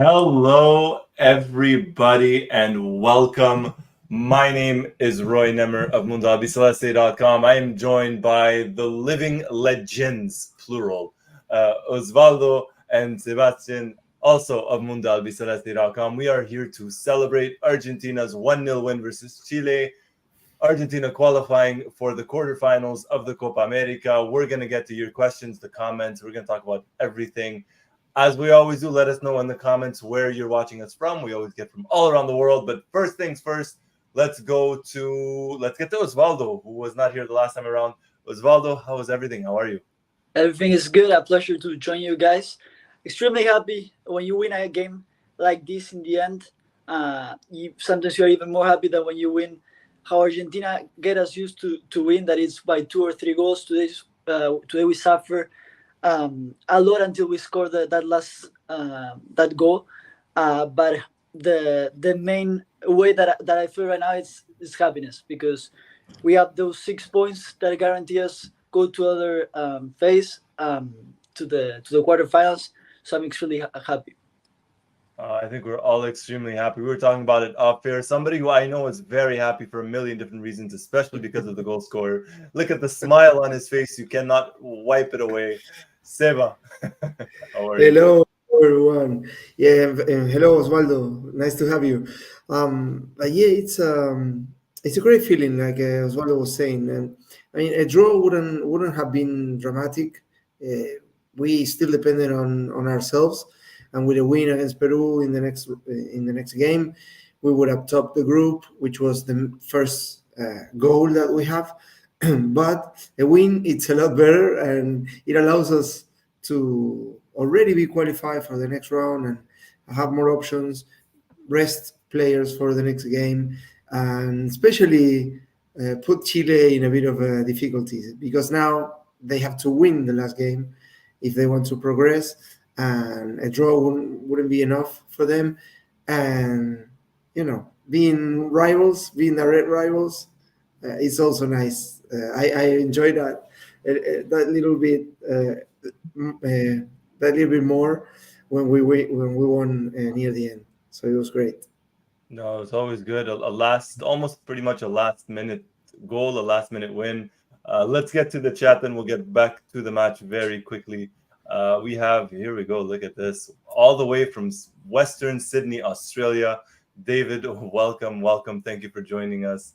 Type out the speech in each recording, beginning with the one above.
Hello, everybody, and welcome. My name is Roy Nemer of Mundo Albiceleste.com. I am joined by the living legends, plural, Osvaldo and Sebastian, also of Mundo Albiceleste.com. We are here to celebrate Argentina's 1-0 win versus Chile. Argentina qualifying for the quarterfinals of the Copa America. We're going to get to your questions, the comments. We're going to talk about everything. As we always do, let us know in the comments where you're watching us from. We always get from all around the world. But first things first, let's get to Osvaldo, who was not here the last time around. Osvaldo, how is everything? How are you? Everything is good. A pleasure to join you guys. Extremely happy when you win a game like this in the end. Sometimes you're even more happy than when you win. How Argentina get us used to win, that is by 2 or 3 goals. Today we suffer a lot until we score that last that goal. But the main way that I feel right now is happiness, because we have those 6 points that guarantee us go to other phase, to the quarterfinals. So I'm extremely happy. I think we're all extremely happy. We were talking about it off air. Somebody who I know is very happy for a million different reasons, especially because of the goal scorer. Look at the smile on his face. You cannot wipe it away. Seba, how are you? Hello, everyone. Yeah, and hello, Osvaldo. Nice to have you. But yeah, it's a great feeling, like Osvaldo was saying. And I mean, a draw wouldn't have been dramatic. We still depended on ourselves, and with a win against Peru in the next game, we would have topped the group, which was the first goal that we have. But a win, it's a lot better, and it allows us to already be qualified for the next round and have more options, rest players for the next game, and especially put Chile in a bit of a difficulty, because now they have to win the last game if they want to progress, and a draw wouldn't be enough for them. And being rivals, being direct rivals, it's also nice. I enjoy that little bit. That little bit more when we won near the end. So it was great. No, it's always good. Almost pretty much a last minute goal, a last minute win. Let's get to the chat, then we'll get back to the match very quickly. Here we go. Look at this. All the way from Western Sydney, Australia. David, welcome. Thank you for joining us.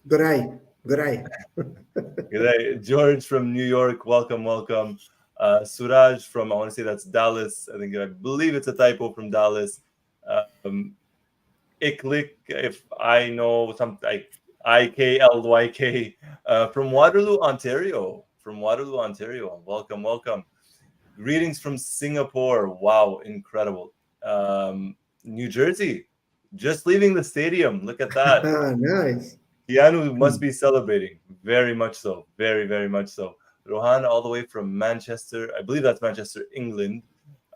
Godoy. Good day. George from New York, welcome. Suraj from, I want to say that's Dallas. I believe it's a typo from Dallas. Iklik, if I know something, IKLYK, from Waterloo, Ontario. Welcome. Greetings from Singapore. Wow, incredible. New Jersey, just leaving the stadium. Look at that. Nice. Keanu must be celebrating. Very much so. Very, very much so. Rohan, all the way from Manchester. I believe that's Manchester, England.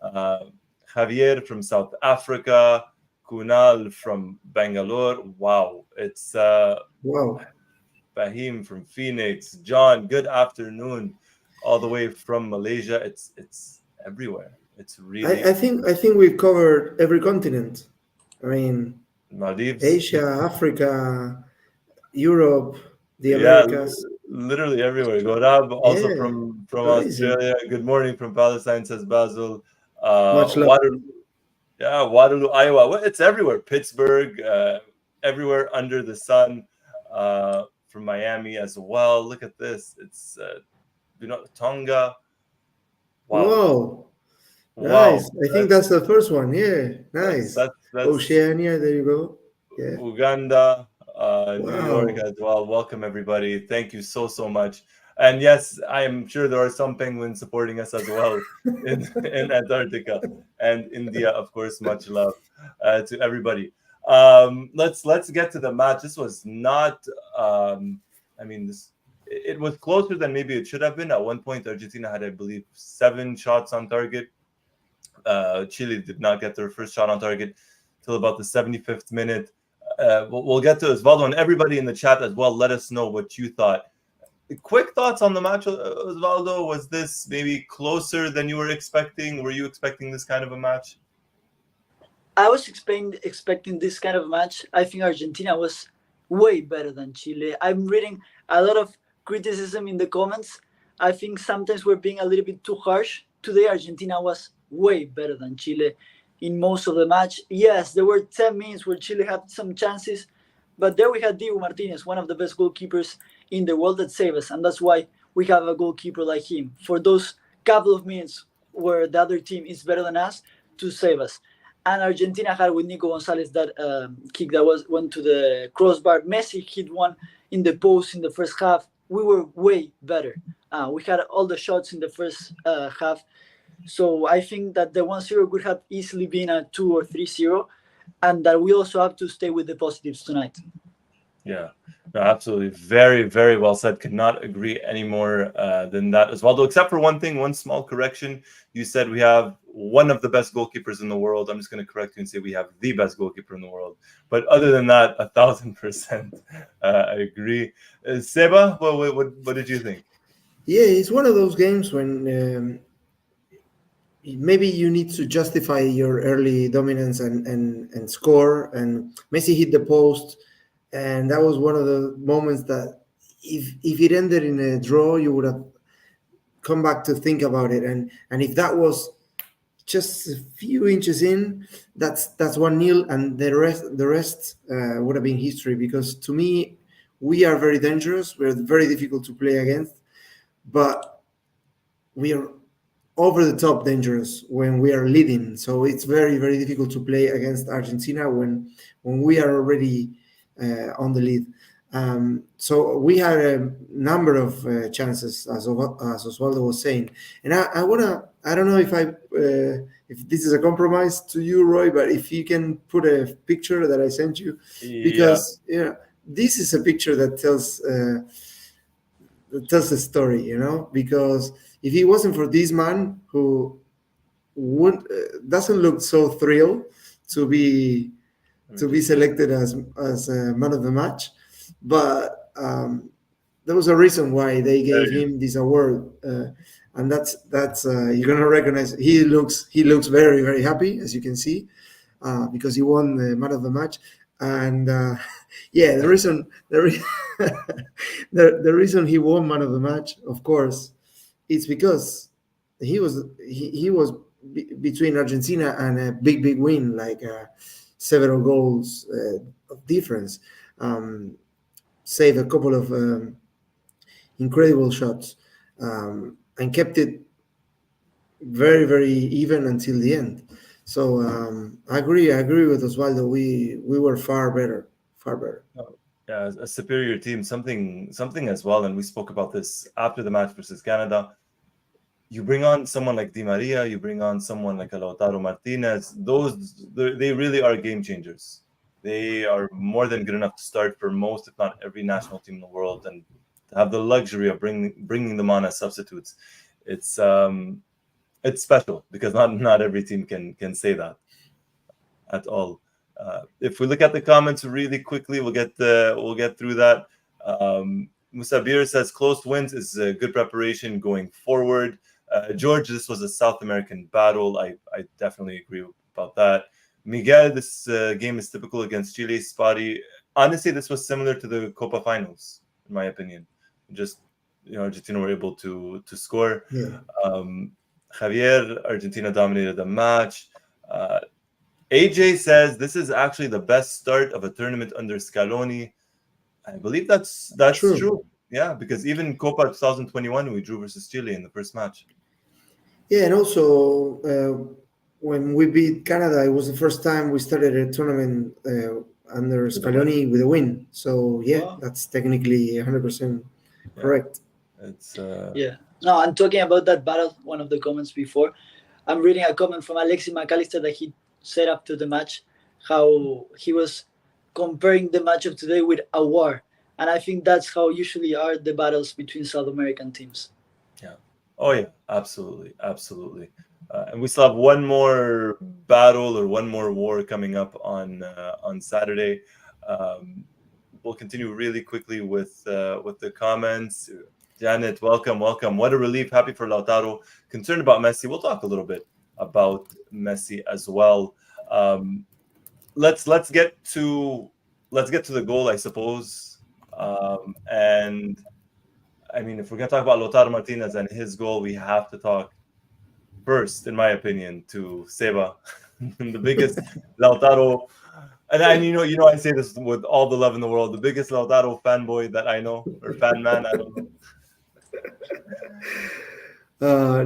Javier from South Africa. Kunal from Bangalore. Wow. It's Wow. Fahim from Phoenix. John, good afternoon. All the way from Malaysia. It's everywhere. It's really. I think we've covered every continent. I mean, Maldives. Asia, Africa, Europe, the Yeah, Americas. literally everywhere. Gorab, also Yeah, from amazing. Australia. Good morning from Palestine, says Basil. Much love. Waterloo, Iowa. Well, it's everywhere. Pittsburgh, everywhere under the sun. From Miami as well. Look at this. It's Tonga. Wow. Wow. Nice. I think that's the first one. Yeah. That's Nice. that's that's Oceania. There you go. Yeah. Uganda, New York Wow. as well. Welcome everybody. Thank you so much. And yes, I am sure there are some penguins supporting us as well in Antarctica and India, of course. Much love to everybody. Let's get to the match. This was not. I mean, this it was closer than maybe it should have been. At one point, Argentina had, I believe, 7 shots on target. Chile did not get their first shot on target till about the 75th minute. We'll get to Osvaldo and everybody in the chat as well. Let us know what you thought. Quick thoughts on the match, Osvaldo. Was this maybe closer than you were expecting? Were you expecting this kind of a match? I was expecting this kind of match. I think Argentina was way better than Chile. I'm reading a lot of criticism in the comments. I think sometimes we're being a little bit too harsh. Today, Argentina was way better than Chile in most of the match. Yes, there were 10 minutes where Chile had some chances, but there we had Diego Martinez, one of the best goalkeepers in the world that saved us, and that's why we have a goalkeeper like him for those couple of minutes where the other team is better than us to save us. And Argentina had with Nico Gonzalez that kick that went to the crossbar. Messi hit one in the post in the first half. We were way better. We had all the shots in the first half. So I think that the 1-0 could have easily been a 2 or 3-0, and that we also have to stay with the positives tonight. Yeah, no, absolutely. Very, very well said. Could not agree any more than that, Osvaldo. Except for one thing, one small correction. You said we have one of the best goalkeepers in the world. I'm just going to correct you and say we have the best goalkeeper in the world. But other than that, 1,000%, I agree. Seba, what did you think? Yeah, it's one of those games when maybe you need to justify your early dominance and score. And Messi hit the post, and that was one of the moments that if it ended in a draw, you would have come back to think about it. And if that was just a few inches in, that's 1-0, and the rest would have been history. Because to me, we are very dangerous. We're very difficult to play against, but we are over the top dangerous when we are leading. So it's very, very difficult to play against Argentina when we are already on the lead. So we had a number of chances, as Osvaldo was saying, and I don't know if this is a compromise to you, Roy, but if you can put a picture that I sent you, because this is a picture that tells a story, because if it wasn't for this man who doesn't look so thrilled to be selected as man of the match, but there was a reason why they gave him this award, and that's you're gonna recognize. He looks very, very happy, as you can see, because he won the man of the match. And the reason the reason he won man of the match, of course, it's because he was between Argentina and a big win, like several goals of difference. Saved a couple of incredible shots, and kept it very, very even until the end. So I agree with Osvaldo. We were far better. Yeah, a superior team, something as well, and we spoke about this after the match versus Canada. You bring on someone like Di Maria, you bring on someone like a Lautaro Martinez. They really are game changers. They are more than good enough to start for most, if not every, national team in the world, and to have the luxury of bringing them on as substitutes. It's special, because not every team can say that at all. If we look at the comments really quickly, we'll get through that. Musabir says close wins is a good preparation going forward. George, this was a South American battle. I definitely agree about that. Miguel, this game is typical against Chile. Spotty. Honestly, this was similar to the Copa finals, in my opinion. Just Argentina were able to score. Yeah. Javier, Argentina dominated the match. AJ says this is actually the best start of a tournament under Scaloni. I believe that's true. Yeah, because even Copa 2021, we drew versus Chile in the first match. Yeah, and also when we beat Canada, it was the first time we started a tournament under Scaloni with a win. So that's technically 100% correct. It's No, I'm talking about that battle. One of the comments before, I'm reading a comment from Alexis McAllister that he said after the match how he was comparing the match of today with a war. And I think that's how usually are the battles between South American teams. Yeah. Oh, yeah. Absolutely. And we still have one more battle or one more war coming up on Saturday. We'll continue really quickly with the comments. Janet, welcome. What a relief. Happy for Lautaro. Concerned about Messi. We'll talk a little bit about Messi as well. let's get to the goal, I suppose. And I mean, if we're gonna talk about Lautaro Martinez and his goal, we have to talk first, in my opinion, to Seba, the biggest Lautaro. And I say this with all the love in the world, the biggest Lautaro fanboy that I know, or fan man, I don't know.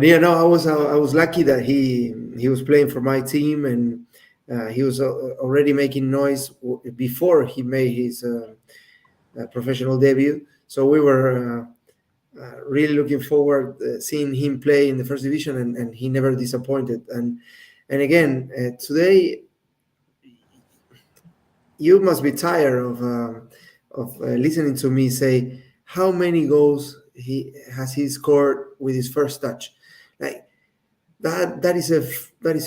Yeah, no, I was lucky that he was playing for my team, and he was already making noise before he made his professional debut. So we were really looking forward seeing him play in the first division, and he never disappointed. And again, today you must be tired of listening to me say how many goals he scored with his first touch. Like that is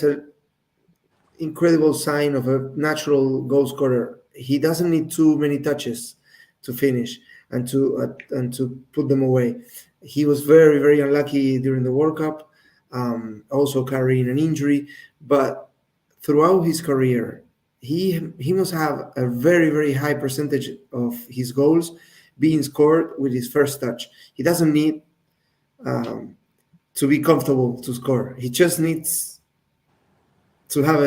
a incredible sign of a natural goal scorer. He doesn't need too many touches to finish and to put them away. He was very very unlucky during the World Cup, also carrying an injury, but throughout his career, he must have a very very high percentage of his goals being scored with his first touch. He doesn't need to be comfortable to score. He just needs to have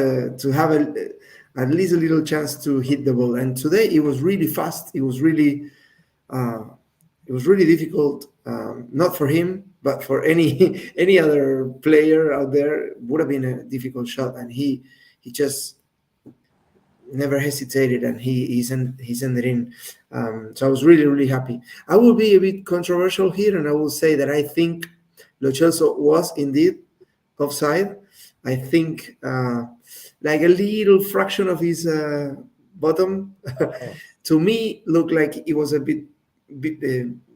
at least a little chance to hit the ball. And today it was really fast. Uh, it was really difficult, not for him, but for any any other player out there. Would have been a difficult shot, and he just never hesitated, and he sent it in. So I was really really happy. I will be a bit controversial here, and I will say that I think Lo Celso was indeed offside. I think like a little fraction of his bottom to me looked like it was a bit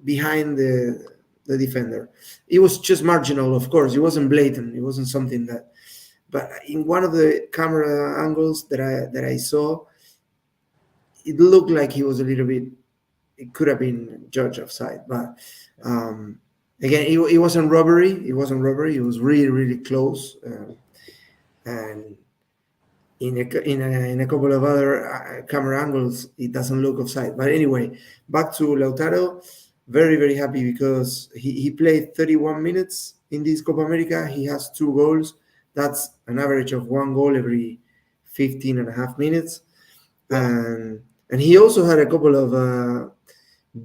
behind the defender. It was just marginal, of course. It wasn't blatant. It wasn't something that. But in one of the camera angles that I saw, it looked like he was a little bit. It could have been judged offside, but again, it wasn't robbery. It wasn't robbery. It was really really close, and in a couple of other camera angles, it doesn't look offside. But anyway, back to Lautaro. Very very happy because he played 31 minutes in this Copa America. He has 2 goals. That's an average of 1 goal every 15 and a half minutes. And he also had a couple of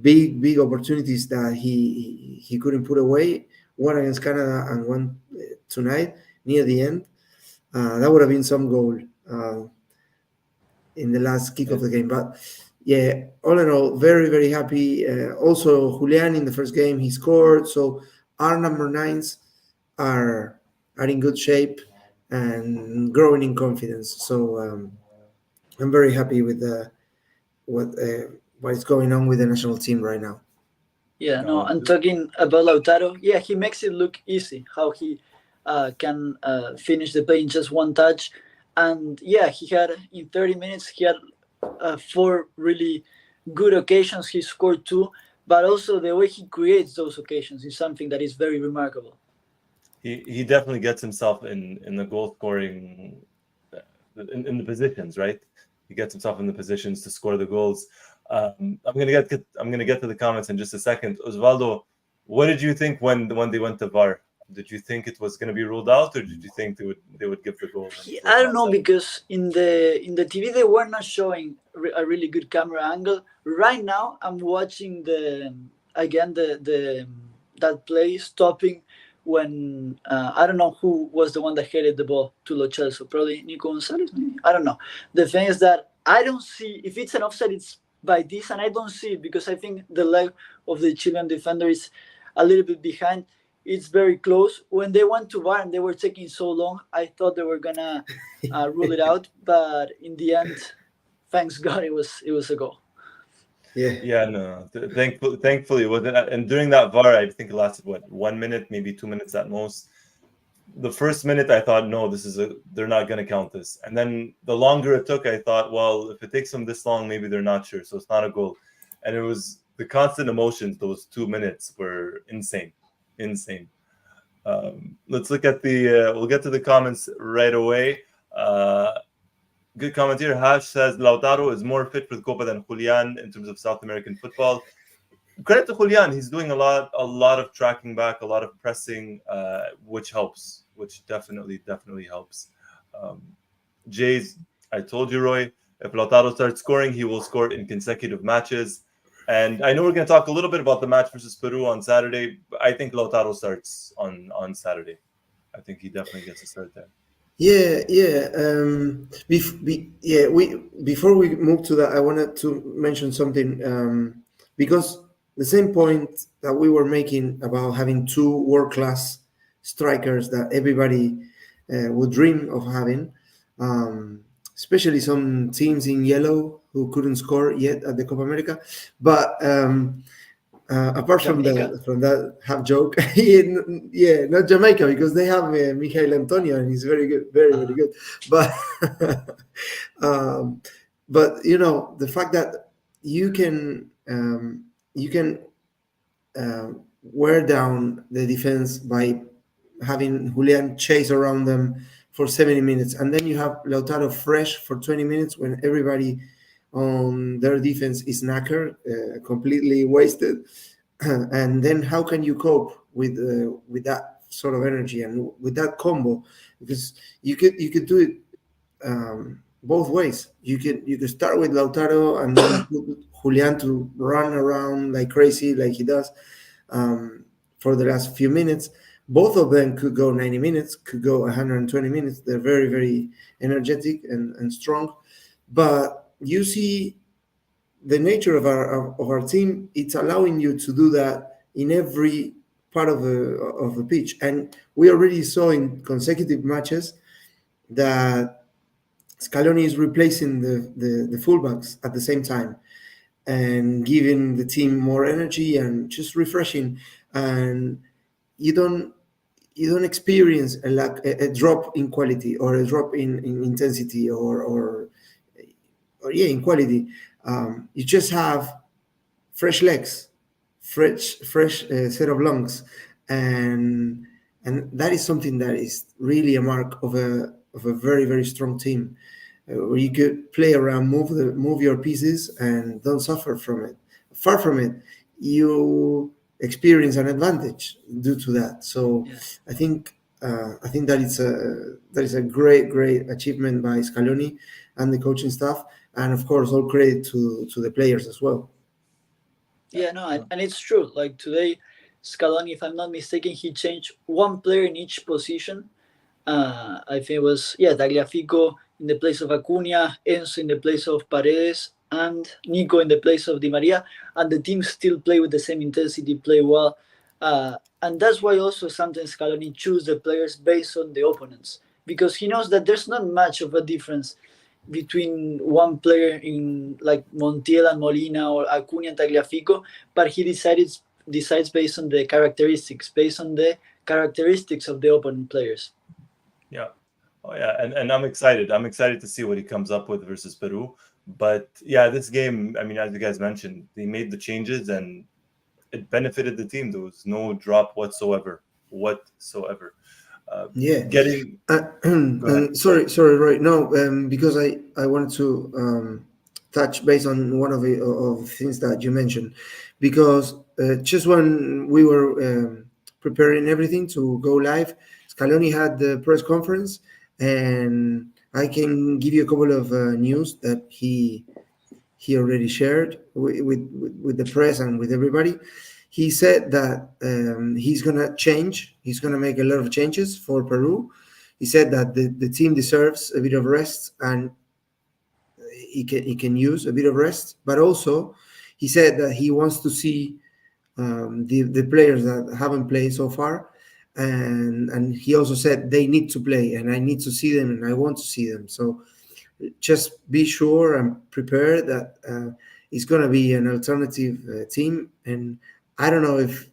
big opportunities that he couldn't put away. One against Canada and one tonight near the end. That would have been some goal in the last kick of the game. But yeah, all in all, very very happy. Also, Julian in the first game he scored. So our number 9s are in good shape and growing in confidence. So I'm very happy with what is going on with the national team right now. Yeah, no, and talking about Lautaro, yeah, he makes it look easy how he can finish the play in just one touch. And yeah, he had in 30 minutes, he had 4 really good occasions. He scored 2, but also the way he creates those occasions is something that is very remarkable. He definitely gets himself in the goal scoring in the positions, right? He gets himself in the positions to score the goals. I'm gonna get to the comments in just a second. Osvaldo, what did you think when they went to VAR? Did you think it was going to be ruled out, or did you think they would give the goal? I don't know, because in the TV they were not showing a really good camera angle. Right now I'm watching the that play stopping when I don't know who was the one that headed the ball to Lo Celso, probably Nico Gonzalez, maybe? I don't know. The thing is that I don't see if it's an offside. It's by this, and I don't see it because I think the leg of the Chilean defender is a little bit behind. It's very close. When they went to VAR and they were taking so long, I thought they were gonna rule it out, but in the end, thanks God, it was a goal. Yeah, no. Thankfully, it wasn't. And during that VAR, I think it lasted 1 minute, maybe 2 minutes at most. The first minute, I thought, no, they're not going to count this. And then the longer it took, I thought, well, if it takes them this long, maybe they're not sure, so it's not a goal. And it was the constant emotions. Those 2 minutes were insane. Let's look at we'll get to the comments right away. Good comment here. Hash says Lautaro is more fit for the Copa than Julian in terms of South American football. Credit to Julian. He's doing a lot of tracking back, a lot of pressing, which helps, which definitely helps. Um, Jays, I told you, Roy, if Lautaro starts scoring, he will score in consecutive matches. And I know we're going to talk a little bit about the match versus Peru on Saturday, but I think Lautaro starts on Saturday. I think he definitely gets a start there. Yeah, yeah. We before we move to that, I wanted to mention something because the same point that we were making about having two world class strikers that everybody would dream of having, especially some teams in yellow who couldn't score yet at the Copa America, but. Apart Jamaica. from that half joke, yeah, not Jamaica because they have Michael Antonio and he's very good, very good. But um, but the fact that you can wear down the defense by having Julian chase around them for 70 minutes, and then you have Lautaro fresh for 20 minutes when everybody on their defense is knackered, completely wasted. And then how can you cope with that sort of energy and with that combo? Because you could do it both ways. You could start with Lautaro and then put Julian to run around like crazy, like he does for the last few minutes. Both of them could go 90 minutes, could go 120 minutes. They're very, very energetic and strong. But you see the nature of our team, it's allowing you to do that in every part of the pitch. And we already saw in consecutive matches that Scaloni is replacing the fullbacks at the same time and giving the team more energy and just refreshing. And you don't experience a drop in quality or a drop in intensity or in quality. You just have fresh legs, fresh set of lungs, and that is something that is really a mark of a very, very strong team, where you could play around, move your pieces, and don't suffer from it. Far from it, you experience an advantage due to that. So Yeah. I think that is a great achievement by Scaloni and the coaching staff, and of course all credit to the players as well. Yeah, no, and it's true. Like today, Scaloni, if I'm not mistaken, he changed one player in each position. I think it was Tagliafico in the place of Acuna, Enzo in the place of Paredes, and Nico in the place of Di Maria, and the team still play with the same intensity, play well, and that's why also sometimes Scaloni choose the players based on the opponents because he knows that there's not much of a difference between one player in like Montiel and Molina or Acuna and Tagliafico, but he decides based on the characteristics of the opponent players. Yeah. Oh yeah, and I'm excited. I'm excited to see what he comes up with versus Peru. But yeah, this game, I mean, as you guys mentioned, they made the changes and it benefited the team. There was no drop whatsoever. Yeah. Getting Go ahead. And sorry, Roy. No, because I wanted to touch base on one of the things that you mentioned, because just when we were preparing everything to go live, Scaloni had the press conference, and I can give you a couple of news that he already shared with the press and with everybody. He said that he's gonna change. He's gonna make a lot of changes for Peru. He said that the team deserves a bit of rest, and he can use a bit of rest. But also, he said that he wants to see the players that haven't played so far, and he also said they need to play, and I need to see them, and I want to see them. So just be sure and prepare that it's going to be an alternative team. And I don't know if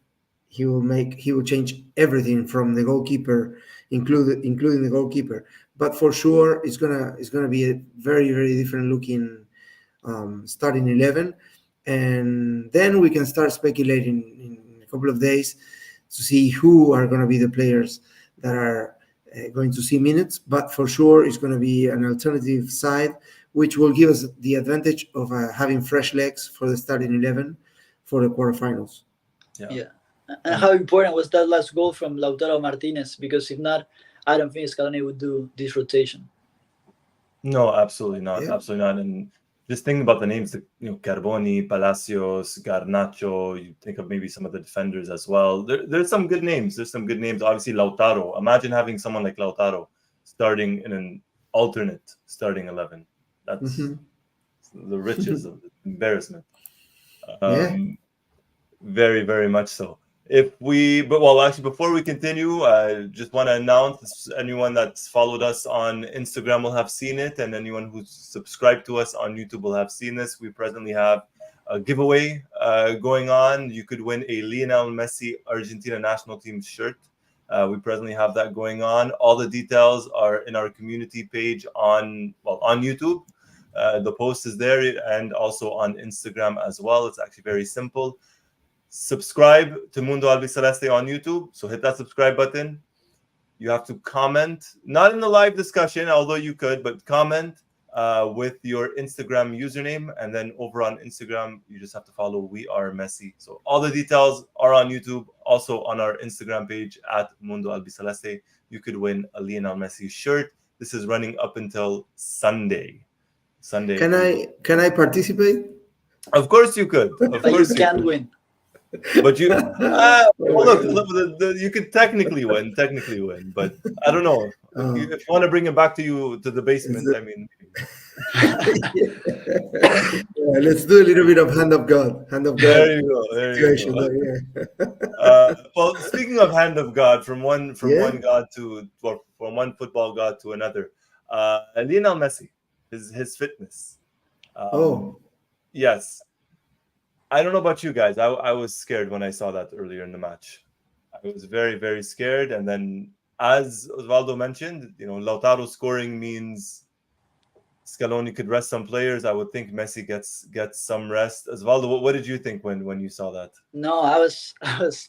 he will change everything from the goalkeeper, including the goalkeeper, but for sure it's gonna be a very, very different looking starting 11. And then we can start speculating in a couple of days to see who are going to be the players that are going to see minutes, but for sure it's going to be an alternative side, which will give us the advantage of having fresh legs for the starting 11 for the quarterfinals. Yeah. And how important was that last goal from Lautaro Martinez? Because if not, I don't think Scaloni would do this rotation. No, absolutely not. Yeah. Absolutely not. And just thinking about the names, Carboni, Palacios, Garnacho, you think of maybe some of the defenders as well. There's some good names. There's some good names. Obviously, Lautaro. Imagine having someone like Lautaro starting in an alternate starting 11. That's the riches of embarrassment. Very, very much so. Actually, before we continue, I just want to announce anyone that's followed us on Instagram will have seen it, and anyone who's subscribed to us on YouTube will have seen this. We presently have a giveaway going on. You could win a Lionel Messi Argentina national team shirt. We presently have that going on. All the details are in our community page on YouTube. The post is there, and also on Instagram as well. It's actually very simple. Subscribe to Mundo Albiceleste on YouTube. So hit that subscribe button. You have to comment, not in the live discussion, although you could, but comment with your Instagram username. And then over on Instagram, you just have to follow We Are Messi. So all the details are on YouTube, also on our Instagram page at Mundo Albiceleste. You could win a Lionel Messi shirt. This is running up until Sunday. Can I participate? Of course you could. Of course you can't win. But you, you could technically win, but I don't know. If you want to bring it back to the basement, I mean. Let's do a little bit of hand of God. There you go. Well, speaking of hand of God, from one god from one football god to another, Lionel Messi, his fitness. Yes. I don't know about you guys. I was scared when I saw that earlier in the match. I was very, very scared. And then, as Osvaldo mentioned, Lautaro scoring means Scaloni could rest some players. I would think Messi gets some rest. Osvaldo, what did you think when you saw that? No, I was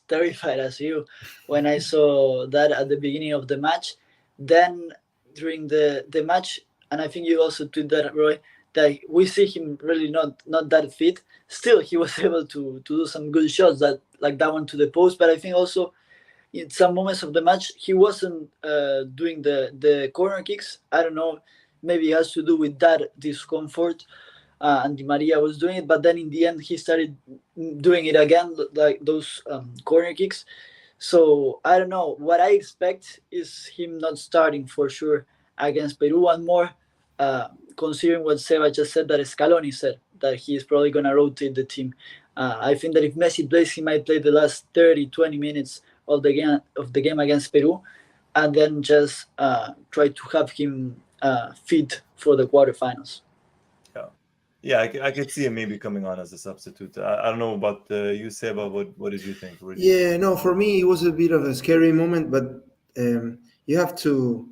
terrified as you when I saw that at the beginning of the match. Then during the match, and I think you also did that, Roy, that we see him really not that fit. Still, he was able to do some good shots, like that one to the post. But I think also in some moments of the match, he wasn't doing the corner kicks. I don't know, maybe it has to do with that discomfort. And Di Maria was doing it, but then in the end, he started doing it again, like those corner kicks. So I don't know. What I expect is him not starting for sure against Peru, and more considering what Seba just said, that Scaloni said, that he is probably going to rotate the team. I think that if Messi plays, he might play the last 30-20 minutes of the game against Peru, and then just try to have him fit for the quarterfinals. Yeah, I could see him maybe coming on as a substitute. I don't know about you, Seba. What did you think? Yeah, no, for me it was a bit of a scary moment, but you have to.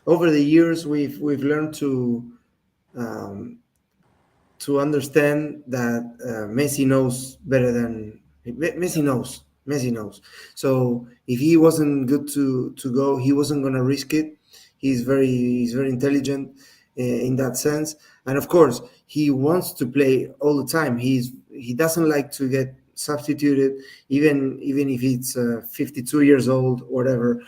Over the years, we've learned to understand that Messi knows better than Messi knows. Messi knows. So if he wasn't good to go, he wasn't going to risk it. He's very intelligent in that sense, and of course he wants to play all the time. He doesn't like to get substituted, even if it's 52 years old or whatever.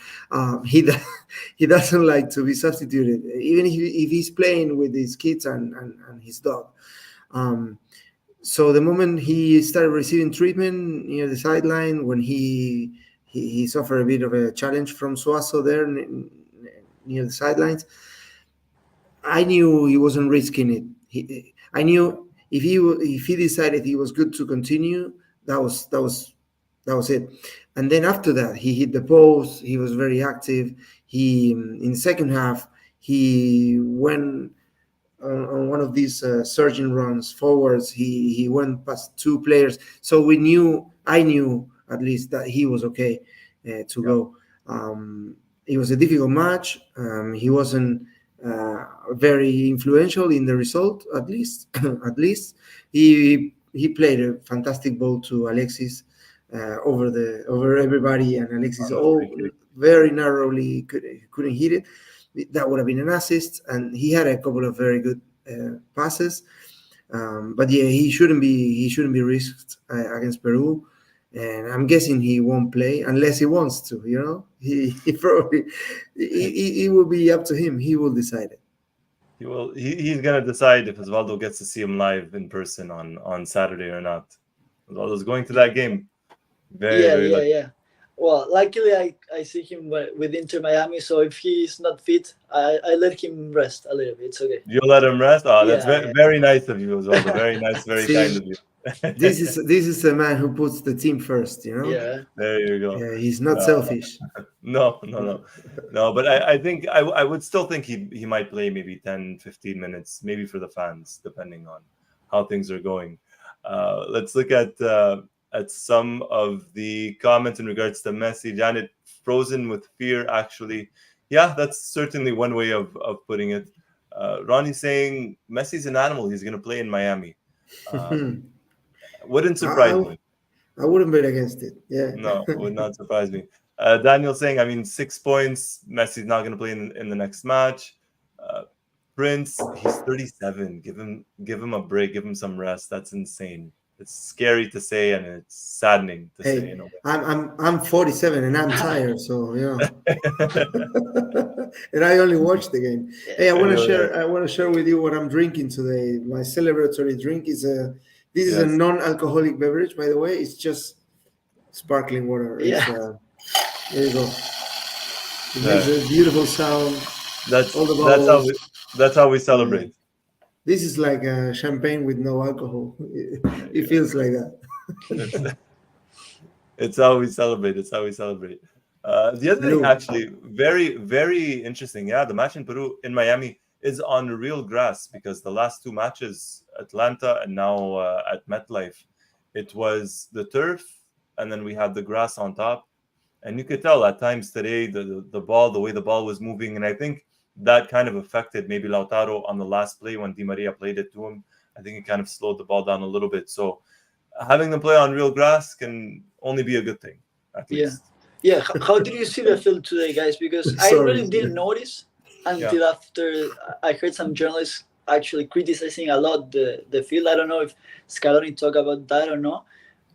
He doesn't like to be substituted, even if he's playing with his kids and his dog. So the moment he started receiving treatment near the sideline, when he suffered a bit of a challenge from Suazo there near the sidelines, I knew he wasn't risking it. I knew if he decided he was good to continue, that was it. And then after that, he hit the post. He was very active. He in the second half he went on one of these surging runs forwards. He went past two players, so I knew at least that he was okay to go. It was a difficult match. He wasn't very influential in the result, at least. He played a fantastic ball to Alexis. over everybody, and Alexis On the all free kick. very narrowly couldn't hit it. That would have been an assist, and he had a couple of very good passes. But yeah, he shouldn't be risked against Peru, and I'm guessing he won't play unless he wants to. He probably it will be up to him. He will decide it. He's gonna decide if Osvaldo gets to see him live in person on Saturday or not. Osvaldo's going to that game. Very, Yeah, very yeah, lucky. yeah. Well, luckily I see him with Inter Miami, so if he's not fit, I let him rest a little bit. It's okay. You'll let him rest? Oh, that's Yeah, very, very nice of you, Osvaldo. Very nice, very kind See, of you. this is a man who puts the team first. yeah, There you go. Yeah, he's not Uh, selfish. no, no, no. No, but I think I would still think he might play maybe 10, 15 minutes, maybe for the fans, depending on how things are going. Let's look at some of the comments in regards to Messi. Janet, frozen with fear, actually. Yeah, that's certainly one way of putting it. Ronnie saying Messi's an animal. He's going to play in Miami. I, Wouldn't surprise I me. I wouldn't bet against it. Yeah. No, would not surprise me. Daniel saying, I mean, 6 points. Messi's not going to play in the next match. Uh, Prince, he's 37. Give him a break. Give him some rest. That's insane. It's scary to say, and it's saddening to say. Hey, I'm 47 and I'm tired, so and I only watched the game. Hey, I yeah, want to Yeah. share. I want to share with you what I'm drinking today. My celebratory drink is a. This is a Yes, non-alcoholic beverage, by the way. It's just sparkling water. It's yeah. there you go. It makes there. a beautiful sound. That's All the that's how bubbles. we Yeah. celebrate. This is like champagne with no alcohol. There It you go. feels like that. It's it's how we celebrate. It's how we celebrate. The other thing, Salud. actually, very, very interesting. Yeah, the match in Peru, in Miami, is on real grass because the last two matches, Atlanta and now at MetLife, it was the turf, and then we had the grass on top. And you could tell at times today the ball, the way the ball was moving, and I think that kind of affected maybe Lautaro on the last play when Di Maria played it to him. I think it kind of slowed the ball down a little bit. So having them play on real grass can only be a good thing, at Yeah, least. yeah. How did you see the field today, guys? Because I Sorry. really didn't notice Yeah. until after I heard some journalists actually criticizing a lot the field. I don't know if Scaloni talked about that or not,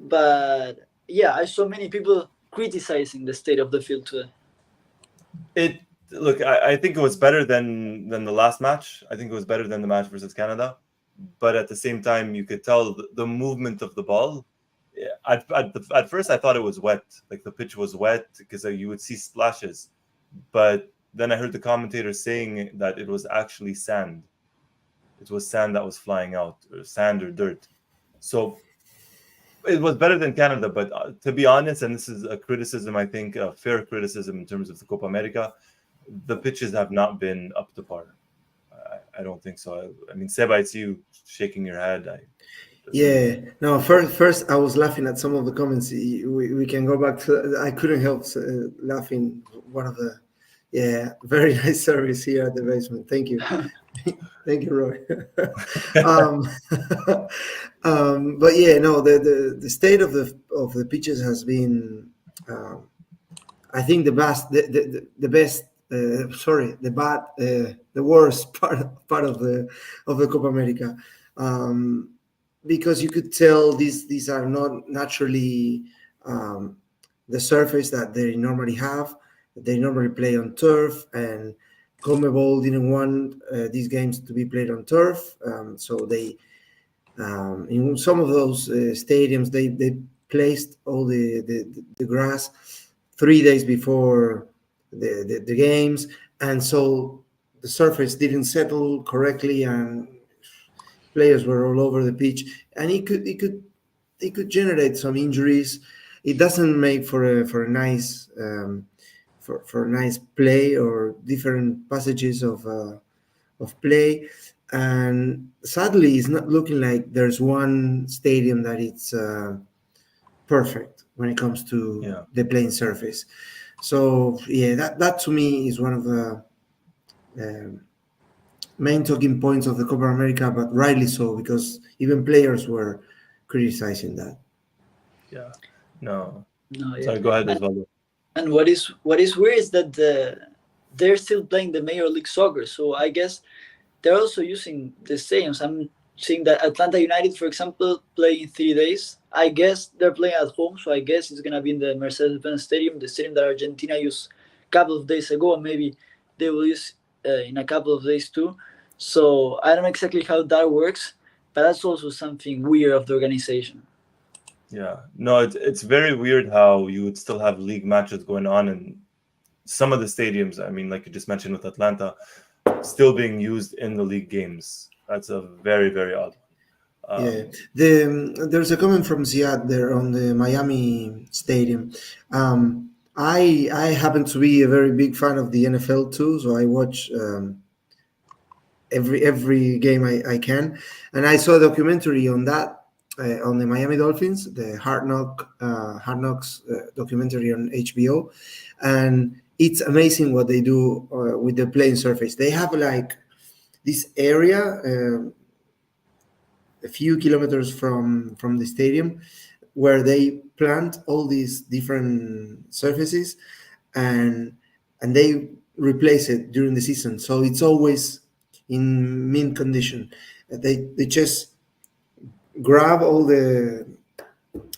but yeah, I saw many people criticizing the state of the field today. It look, I think it was better than the last match. I think it was better than the match versus Canada, but at the same time, you could tell the movement of the ball. Yeah, at first, I thought it was wet, like the pitch was wet because you would see splashes, but then I heard the commentator saying that it was actually sand. It was sand that was flying out, or sand or dirt. So it was better than Canada, but to be honest, and this is a criticism, I think, a fair criticism in terms of the Copa America, the pitches have not been up to par. I don't think so. I mean, Seba, I see you shaking your head. Yeah, no. First, I was laughing at some of the comments. We can go back to. I couldn't help laughing. One of the, yeah, very nice service here at the basement. Thank you, thank you, Roy. um, but yeah, no. The state of the pitches has been, I think, the best. Sorry, the bad, the worst part of the Copa America. Um, because you could tell these are not naturally um, the surface that they normally have. They normally play on turf, and CONMEBOL didn't want these games to be played on turf, so they in some of those stadiums they placed all the grass 3 days before the games, and so the surface didn't settle correctly, and players were all over the pitch, and it could generate some injuries. It doesn't make for a nice for a nice play or different passages of play. And sadly, it's not looking like there's one stadium that it's perfect when it comes to Yeah. the playing surface. So yeah, that to me is one of the um, main talking points of the Copa America, but rightly so because even players were criticizing that. Yeah. No. No, yeah. Sorry, go ahead, And Osvaldo. and what is weird is that they're still playing the Major League Soccer. So I guess they're also using the stadiums. I'm seeing that Atlanta United, for example, play in 3 days. I guess they're playing at home, so I guess it's gonna be in the Mercedes-Benz Stadium, the stadium that Argentina used a couple of days ago, and maybe they will use in a couple of days too. So I don't know exactly how that works, but that's also something weird of the organization. Yeah. No, it's very weird how you would still have league matches going on in some of the stadiums. I mean, like you just mentioned with Atlanta, still being used in the league games. That's a very, very odd one. Yeah, there's a comment from Ziad there on the Miami Stadium. I happen to be a very big fan of the NFL too, so I watch every game I can, and I saw a documentary on that on the Miami Dolphins, the Hard Knocks documentary on HBO, and it's amazing what they do with the playing surface. They have like this area. A few kilometers from the stadium where they plant all these different surfaces and they replace it during the season, so it's always in mint condition. They just grab all the,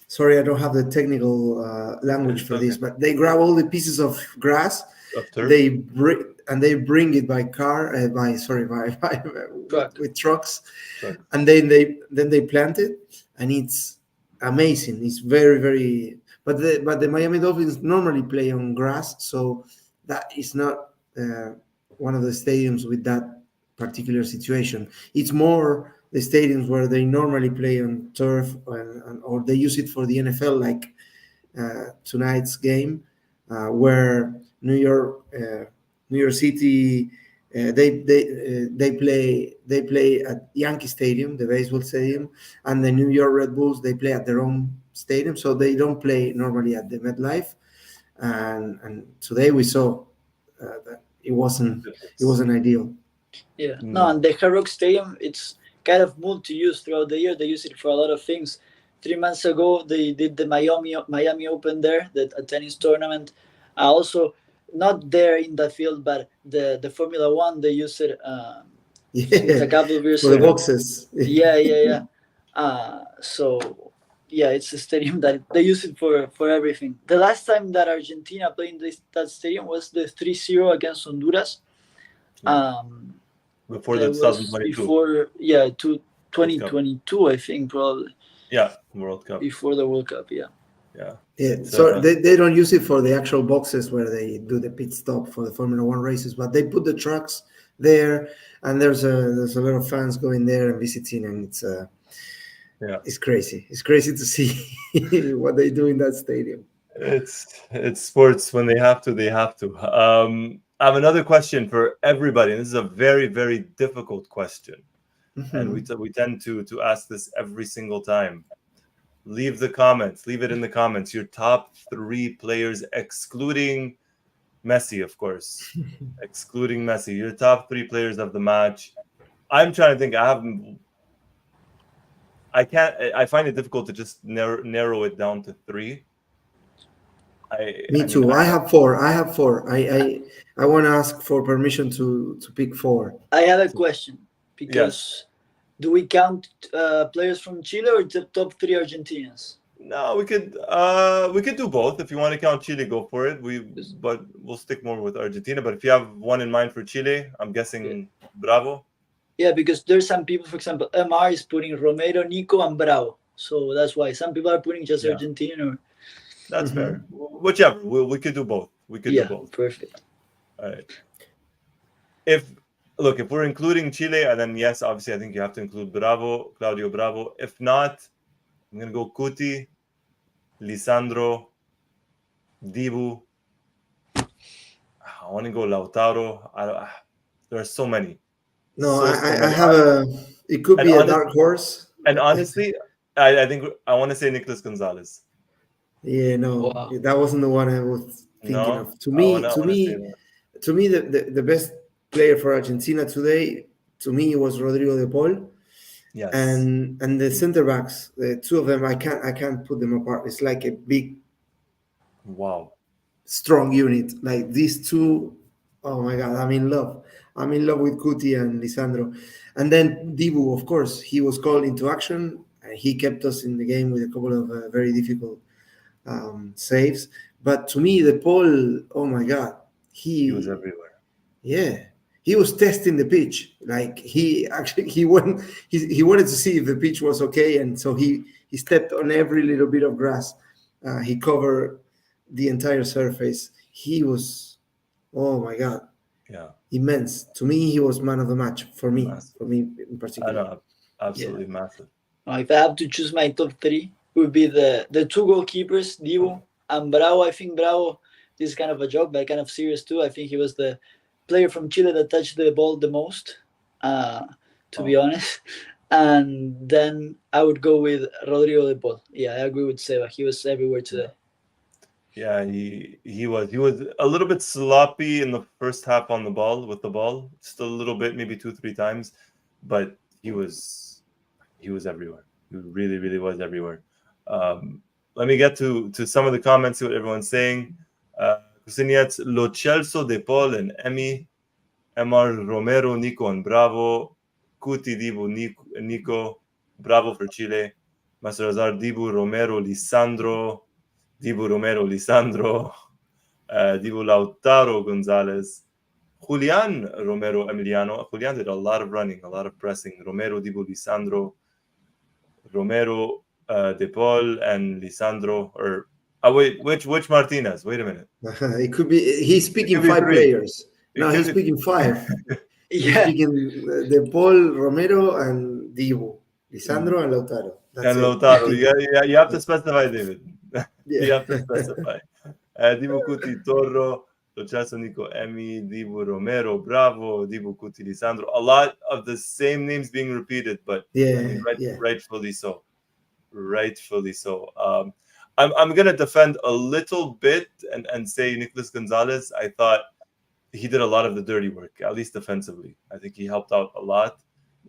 sorry, I don't have the technical language It's for this, okay. but they grab all the pieces of grass, Of turf. they bring it by car by sorry by Truck. with trucks, Truck. and then they plant it, and it's amazing. It's very very, but the Miami Dolphins normally play on grass, so that is not one of the stadiums with that particular situation. It's more the stadiums where they normally play on turf, or they use it for the NFL, like tonight's game, where New York City, they play at Yankee Stadium, the baseball stadium, and the New York Red Bulls, they play at their own stadium, so they don't play normally at the MetLife. And today we saw that it wasn't ideal. Yeah. No, No. and the Hard Rock Stadium, it's kind of multi-use throughout the year. They use it for a lot of things. 3 months ago, they did the Miami Open there, a tennis tournament. Also, not there in the field, but the Formula One, they use it since a Yeah, couple of years for the ago. boxes. Yeah, yeah, yeah. So yeah, it's a stadium that they use it for everything. The last time that Argentina played in that stadium was the 3-0 against Honduras. Yeah. Um, Before the that was 2022 before, yeah, to World Cup. 2022, I think, probably Yeah, World Cup. before the World Cup. Yeah. Yeah. Yeah, It's so they don't use it for the actual boxes where they do the pit stop for the Formula One races, but they put the trucks there, and there's a lot of fans going there and visiting, and yeah. it's crazy. It's crazy to see what they do in that stadium. It's sports. When they have to, they have to. I have another question for everybody, and this is a very, very difficult question, and we Mhm. we tend to ask this every single time. Leave the comments. Leave it in the comments. Your top 3 players, excluding Messi, of course, excluding Messi. Your top 3 players of the match. I'm trying to think. I can't. I find it difficult to just narrow it down to 3. Me I mean, too. I have four. I want to ask for permission to pick four. I have a question yes. because do we count players from Chile or the top three Argentinians? No, we could do both. If you want to count Chile, go for it. But we'll stick more with Argentina. But if you have one in mind for Chile, I'm guessing Bravo. Yeah, because there's some people, for example, MR is putting Romero, Nico, and Bravo. So that's why some people are putting just Yeah. Argentina. Or That's Mhm. fair. Whichever. We could do both. We could do yeah, both. perfect. All right. If we're including Chile, and then yes, obviously, I think you have to include Bravo, Claudio Bravo. If not, I'm gonna go Cuti, Lisandro, Dibu. I want to go Lautaro. There are so many. No, So I many. have a. It could And be a honest, dark horse. and honestly, I think I want to say Nicolas Gonzalez. Yeah, no, Wow. that wasn't the one I was thinking No, of. To I me, wanna to say me, that. to me, the best player for Argentina today, to me, was Rodrigo de Paul. Yes. and the center backs, the two of them, I can't put them apart. It's like a big Wow. strong unit. Like these two, oh my god, I'm in love. I'm in love with Cuti and Lisandro. And then Dibu, of course, he was called into action. And he kept us in the game with a couple of very difficult saves. But to me, the Paul, oh my god, He was he, everywhere. yeah, he was testing the pitch. Like he went, he wanted to see if the pitch was okay, and so he stepped on every little bit of grass. He covered the entire surface. He was, oh my god, Yeah. immense. To me, he was man of the match Massive. for me in I particular. know. Yeah. Absolutely massive. If I have to choose my top three, it would be the two goalkeepers, Dibu and Bravo. I think Bravo, this is kind of a joke, but kind of serious too. I think he was the player from Chile that touched the ball the most, uh, to be Oh, honest. And then I would go with Rodrigo de Paul. Yeah, I agree with Seba. He was everywhere yeah. today. Yeah, he was a little bit sloppy in the first half on the ball with the ball, just a little bit, maybe two, three times, but he was everywhere. He really, really was everywhere. Um, Let me get to some of the comments, see what everyone's saying. Kusiniats, Lo Celso, De Paul, and Emi, Emar Romero, Nico, and Bravo, Cuti, Dibu, Nico, Bravo for Chile, Masterazar, Dibu, Romero, Lisandro, Dibu, Romero, Lisandro, Dibu, Lautaro, Gonzalez, Julian, Romero, Emiliano. Julian did a lot of running, a lot of pressing. Romero, Dibu, Lisandro, Romero, De Paul, and Lisandro. Or wait, which Martinez? Wait a minute. It could be he's It picking could be five three. players. It No, could he's be. picking five. He's Yeah, picking the Paul, Romero, and Dibu, Lisandro, and Lautaro. That's And it. Lautaro. Yeah, you have to specify, David. Yeah. You have to specify. Dibu Cuti Torro, Lochazo Nico Emi, Dibu Romero, Bravo, Dibu Cuti Lisandro. A lot of the same names being repeated, but I Yeah, mean, yeah. rightfully so. Rightfully so. I'm gonna defend a little bit and say Nicolas Gonzalez. I thought he did a lot of the dirty work, at least defensively. I think he helped out a lot.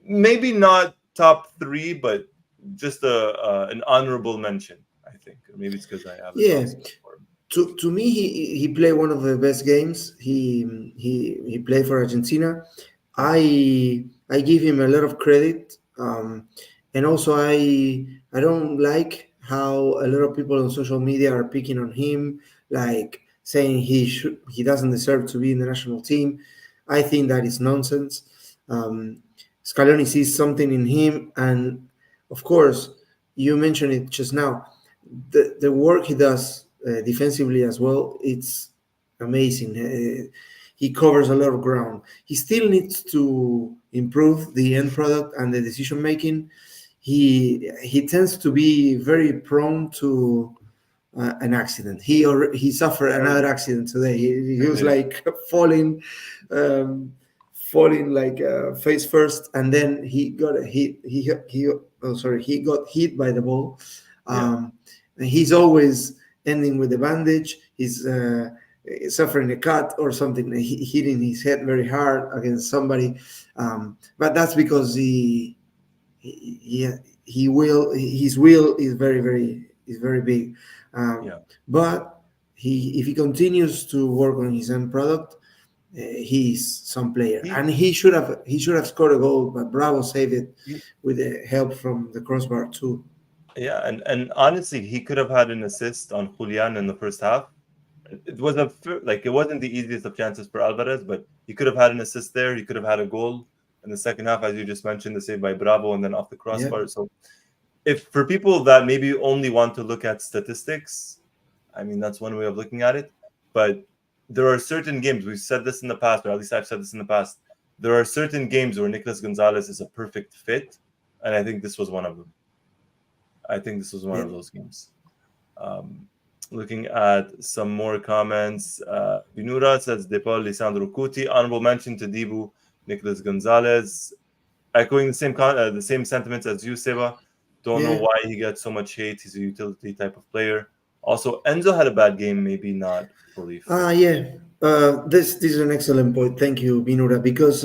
Maybe not top three, but just an honorable mention. I think maybe it's because I have a Yeah. soft spot for him. To me, he played one of the best games. He played for Argentina. Yeah, I give him a lot of credit, and also I don't like how a lot of people on social media are picking on him, like saying he doesn't deserve to be in the national team. I think that is nonsense. Scaloni sees something in him, and of course, you mentioned it just now. The work he does defensively as well, it's amazing. He covers a lot of ground. He still needs to improve the end product and the decision making. He tends to be very prone to an accident. He suffered another accident today. He was did. like um, falling like face first, and then he got a hit. He got hit by the ball. Yeah, And he's always ending with a bandage. He's suffering a cut or something, hitting his head very hard against somebody. But that's because he, his will is very big. yeah. But if he continues to work on his end product, he's some player, He, and he should have scored a goal, but Bravo saved it he with the help from the crossbar too. yeah, and honestly, he could have had an assist on Julian in the first half. It was it wasn't the easiest of chances for Alvarez, but he could have had an assist there. He could have had a goal in the second half, as you just mentioned, the save by Bravo and then off the Yeah, crossbar. So if for people that maybe only want to look at statistics, I mean that's one way of looking at it. But there are certain games, we've said this in the past, or at least I've said this in the past. There are certain games where Nicolas Gonzalez is a perfect fit, and I think this was one of them. I think this was one yeah. of those games. Um, Looking at some more comments, Binura says De Paul, Lisandro Cuti, honorable mention to Dibu, Nicolas Gonzalez, echoing the same sentiments as you, Seba. Don't know Yeah. why he gets so much hate. He's a utility type of player. Also, Enzo had a bad game, maybe not fully fit. Yeah. This is an excellent point. Thank you, Binura, because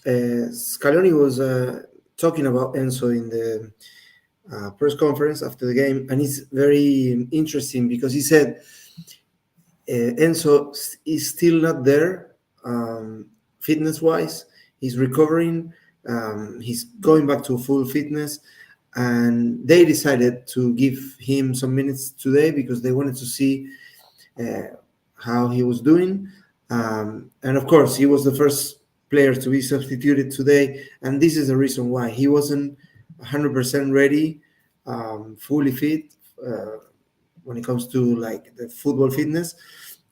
Scaloni was talking about Enzo in the press conference after the game, and it's very interesting because he said Enzo is still not there fitness wise. He's recovering. He's going back to full fitness, and they decided to give him some minutes today because they wanted to see how he was doing. And of course, he was the first player to be substituted today, and this is the reason why he wasn't 100% ready, fully fit when it comes to like the football fitness.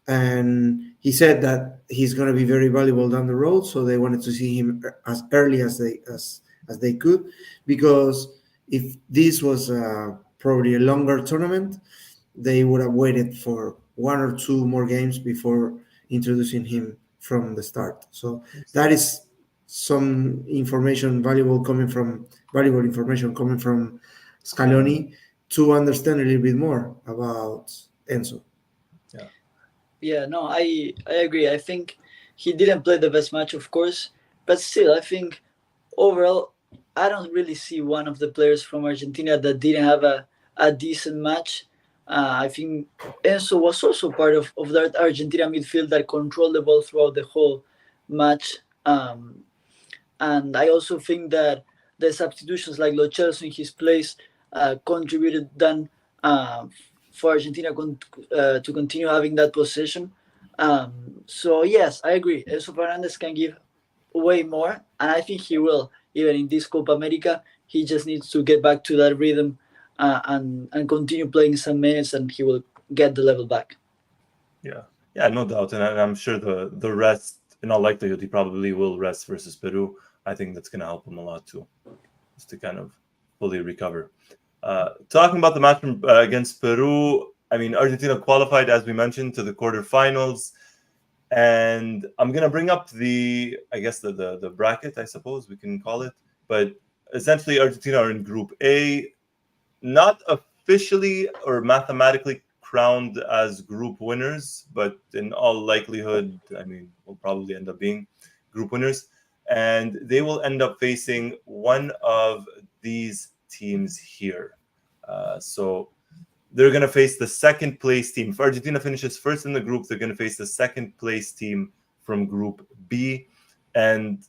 And he said that he's going to be very valuable down the road, so they wanted to see him as early as they could, because if this was probably a longer tournament, they would have waited for one or two more games before introducing him from the start. So that is some information, valuable information coming from Scaloni to understand a little bit more about Enzo. Yeah, no, I agree. I think he didn't play the best match, of course, but still, I think overall, I don't really see one of the players from Argentina that didn't have a decent match. I think Enzo was also part of that Argentina midfield that controlled the ball throughout the whole match. And I also think that the substitutions like Lo Celso in his place contributed then for Argentina to continue having that possession. So yes, I agree. Enzo Fernandez can give way more, and I think he will. Even in this Copa America, he just needs to get back to that rhythm and continue playing some minutes, and he will get the level back. Yeah, no doubt, and I'm sure the rest, in all likelihood, he probably will rest versus Peru. I think that's going to help him a lot too, just to kind of fully recover. Talking about the match against Peru, I mean, Argentina qualified, as we mentioned, to the quarterfinals. And I'm going to bring up the bracket, I suppose we can call it. But essentially, Argentina are in Group A, not officially or mathematically crowned as group winners, but in all likelihood, I mean, will probably end up being group winners. And they will end up facing one of these teams here. So they're going to face the second place team. If Argentina finishes first in the group, they're going to face the second place team from Group B. And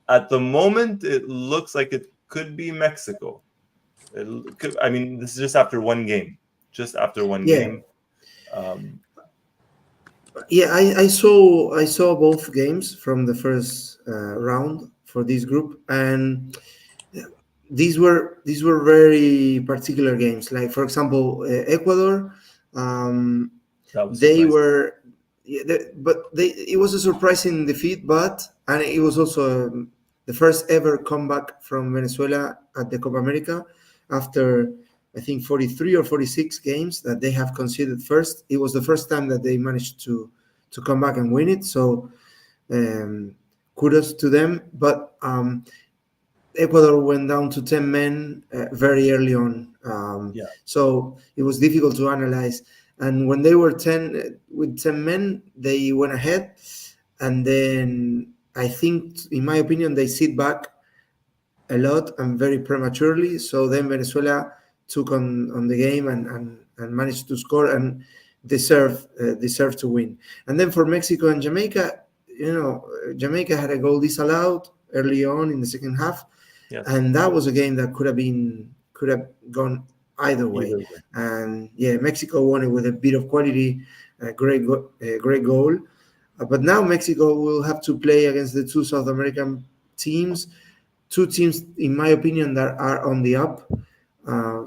at the moment, it looks like it could be Mexico. This is just after one game. Game. I saw both games from the first round for this group, and these were very particular games. Like, for example, Ecuador, they were, it was a surprising defeat, and it was also the first ever comeback from Venezuela at the Copa America after, I think, 43 or 46 games that they have conceded first. It was the first time that they managed to come back and win it. So kudos to them. But Ecuador went down to 10 men very early on. So it was difficult to analyze. And when they were 10 men, they went ahead. And then I think, in my opinion, they sit back a lot and very prematurely. So then Venezuela took on the game and managed to score and deserved to win. And then for Mexico and Jamaica, Jamaica had a goal disallowed early on in the second half. Yes. And that was a game that could have gone either way. And Mexico won it with a bit of quality, a great goal. But now Mexico will have to play against the two South American teams, two teams, in my opinion, that are on the up,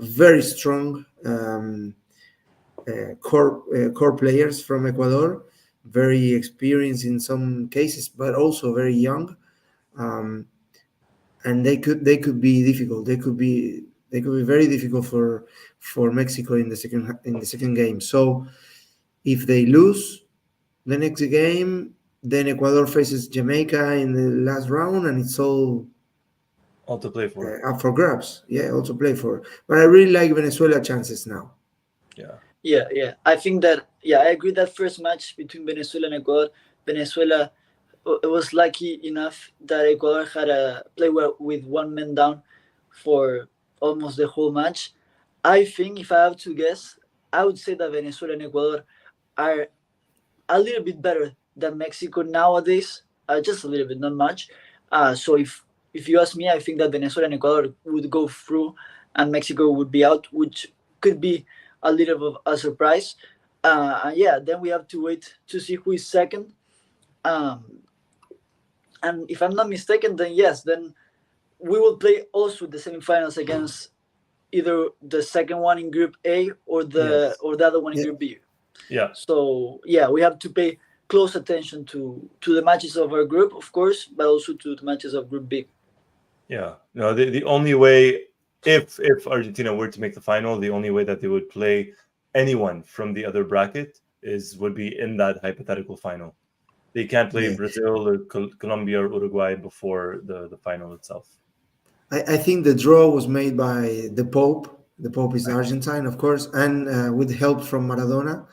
very strong core players from Ecuador, very experienced in some cases, but also very young. And they could be difficult. They could be very difficult for Mexico in the second game. So if they lose the next game, then Ecuador faces Jamaica in the last round, and it's all to play for. Up for grabs. Yeah, all to play for. But I really like Venezuela chances now. Yeah. I think that I agree that first match between Venezuela and Ecuador, Venezuela was lucky enough that Ecuador had a play with one man down for almost the whole match. I think if I have to guess, I would say that Venezuela and Ecuador are a little bit better than Mexico nowadays, just a little bit, not much. So if you ask me, I think that Venezuela and Ecuador would go through, and Mexico would be out, which could be a little bit of a surprise. And yeah, then we have to wait to see who is second. Um, and if I'm not mistaken, then yes, then we will play also the semifinals against either the second one in Group A Yes. or the other one in Yeah. Group B. Yeah. So yeah, we have to pay close attention to the matches of our group, of course, but also to the matches of Group B. Yeah. No, the only way, if Argentina were to make the final, the only way that they would play anyone from the other bracket would be in that hypothetical final. They can't play Yeah. Brazil or Colombia or Uruguay before the final itself. I think the draw was made by the Pope. The Pope is Argentine, of course, and with help from Maradona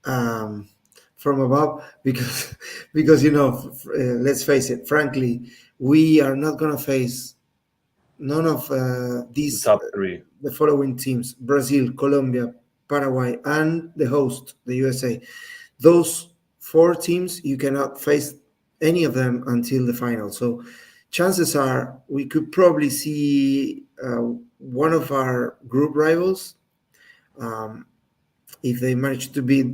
um, from above, because let's face it. Frankly, we are not going to face none of The these top three. the following teams: Brazil, Colombia, Paraguay, and the host, the USA. Those four teams, you cannot face any of them until the final. So chances are we could probably see one of our group rivals, um, if they manage to beat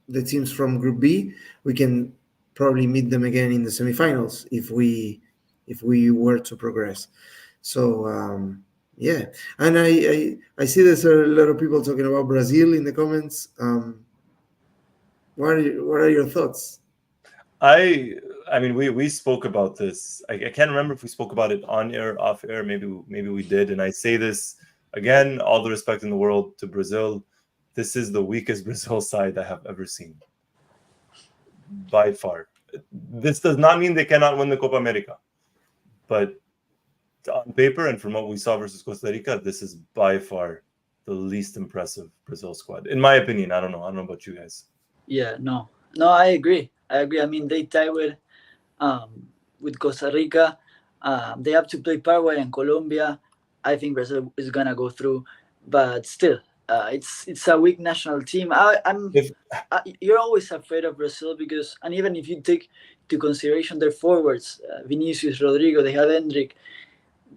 the teams from Group B, we can probably meet them again in the semifinals if we were to progress. So yeah, and I see there's a lot of people talking about Brazil in the comments. What are your thoughts? I mean, we spoke about this. I can't remember if we spoke about it on air, off air. Maybe we did. And I say this again, all the respect in the world to Brazil. This is the weakest Brazil side I have ever seen, by far. This does not mean they cannot win the Copa America, but on paper and from what we saw versus Costa Rica, this is by far the least impressive Brazil squad, in my opinion. I don't know about you guys. Yeah, no, I agree. I mean, they tie with Costa Rica. They have to play Paraguay and Colombia. I think Brazil is gonna go through, but still, it's a weak national team. If You're always afraid of Brazil because, and even if you take to consideration their forwards, Vinicius, Rodrigo, they have Hendrick,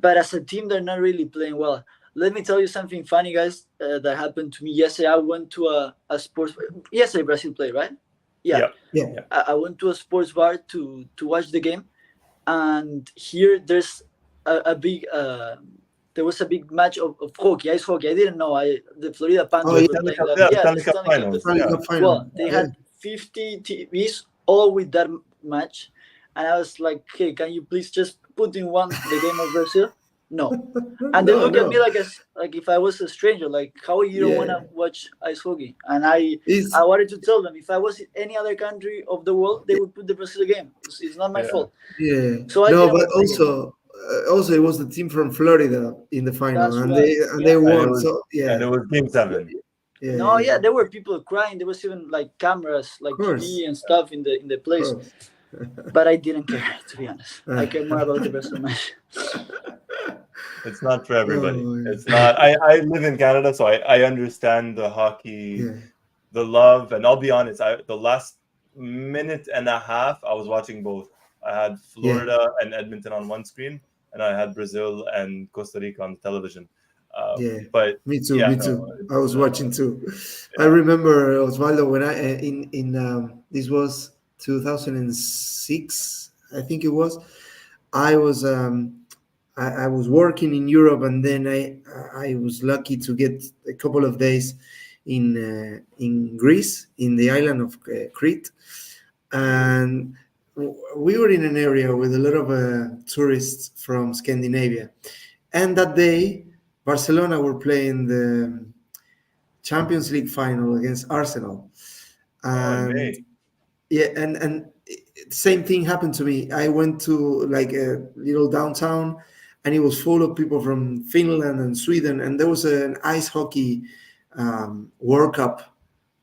but as a team, they're not really playing well. Let me tell you something funny, guys, that happened to me yesterday. I went to a sports. Yesterday, Brazil played, right? Yeah. Yeah. I went to a sports bar to watch the game, and here there's a big. There was a big match of hockey, ice hockey. I didn't know. The Florida Panthers yeah. were Stanley playing Cup, that. yeah, Yeah, the Stanley Cup Stanley Cup. finals. Stanley Yeah. Cup final. Well, they had 50 TVs all with that match, and I was like, "Hey, can you please just put in one the game of Brazil?" No, and they look at me like if I was a stranger. Like, how you don't want to watch ice hockey? And I It's wanted to tell them if I was in any other country of the world, they would put the Brazil game. It's not my Yeah. fault. yeah. So I No, didn't but watch the game. also it was the team from Florida in the final, That's and why. they Yeah. won. So And yeah, it was game 7. No, yeah. yeah, there were people crying. There was even like cameras, Of like course, TV and stuff in the of place. course. But I didn't care, to be honest. I care more about the Brazil match. It's not for everybody. Oh, It's not. I live in Canada, so I understand the hockey, yeah, the love, and I'll be honest. The last minute and a half, I was watching both. I had yeah. Florida and Edmonton on one screen, and I had Brazil and Costa Rica on the television. Yeah, But me too. yeah, Me no, too. I it's was watching too. I yeah. remember Osvaldo when I in this was 2006, I think it was. I was I was working in Europe, and then I was lucky to get a couple of days in Greece, in the island of Crete, and we were in an area with a lot of tourists from Scandinavia. And that day, Barcelona were playing the Champions League final against Arsenal, Oh, in and May. yeah, and same thing happened to me. I went to like a little downtown, and it was full of people from Finland and Sweden, and there was an ice hockey World Cup